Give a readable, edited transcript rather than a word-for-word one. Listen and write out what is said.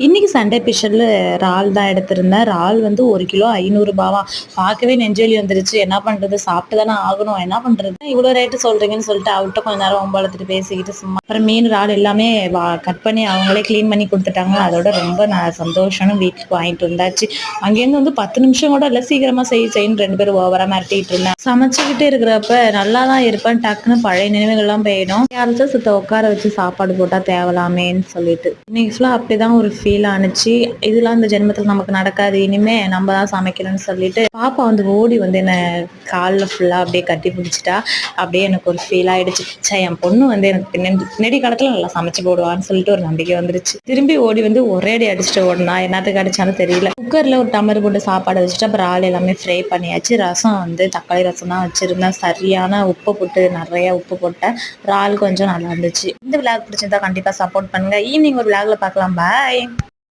இன்னைக்கு Sunday special இறால் தான் எடுத்திருந்தேன். இறால் வந்து 1 கிலோ ரூ. 500 பார்க்கவே நெஞ்சொலி வந்துருச்சு. என்ன பண்றது? சாப்பிட்டு தானே ஆகணும். என்ன பண்றது? இவ்வளோ ரேட்டு சொல்றீங்கன்னு சொல்லிட்டு அவர்கிட்ட கொஞ்ச நேரம் வம்பிழுத்துட்டு பேசிக்கிட்டு சும்மா அப்புறம் மீன் இறால் எல்லாமே கட் பண்ணி அவங்களே க்ளீன் பண்ணி கொடுத்துட்டாங்க. அதோட ரொம்ப நான் சந்தோஷம்னு வீட்டுக்கு வாங்கிட்டு வந்தாச்சு. அங்கேருந்து வந்து 10 நிமிஷம் கூட இல்லை, சீக்கிரமா செய்யு 2 பேரும் ஓவரா மிரட்டிட்டு இருந்தேன். சமைச்சுக்கிட்டே இருக்கிறப்ப நல்லா தான் இருப்பேன், டக்குன்னு பழைய நினைவுகள்லாம் போயிடும். யாராச்சும் சுத்த உட்கார வச்சு சாப்பாடு போட்டா தேவலாமேன்னு சொல்லிட்டு இன்னைக்கு ஃபுல்லாக அப்படிதான் ஒரு ஃபீல் ஆனிச்சு. இதெல்லாம் இந்த ஜென்மத்தில் நமக்கு நடக்காது, இனிமே நம்ம தான் சமைக்கணும்னு சொல்லிட்டு பாப்பா வந்து ஓடி வந்து என்னை காலில் ஃபுல்லாக அப்படியே கட்டி பிடிச்சிட்டா. அப்படியே எனக்கு ஒரு ஃபீல் ஆயிடுச்சு. சே, என் பொண்ணு வந்து எனக்கு பின்னாடி காலத்தில் நல்லா சமைச்சு போடுவான்னு சொல்லிட்டு ஒரு நம்பிக்கை வந்துருச்சு. திரும்பி ஓடி வந்து ஒரே அடி அடிச்சுட்டு ஓடினா. என்னத்துக்கு அடிச்சாலும் தெரியல. குக்கரில் ஒரு டம்ளர் போட்டு சாப்பாடு வச்சுட்டு அப்புறம் ஆள் எல்லாமே ஃப்ரை பண்ணியாச்சு. ரசம் வந்து தக்காளி ரசம் தான் வச்சுருந்தேன். சரியான உப்பு போட்டு நிறைய உப்பு போட்டேன். இறால் கொஞ்சம் நல்லா இருந்துச்சு. இந்த விளாக் பிடிச்சிருந்தா கண்டிப்பாக சப்போர்ட் பண்ணுங்க. ஈவினிங் ஒரு விளாக்ல பார்க்கலாம். பாய்.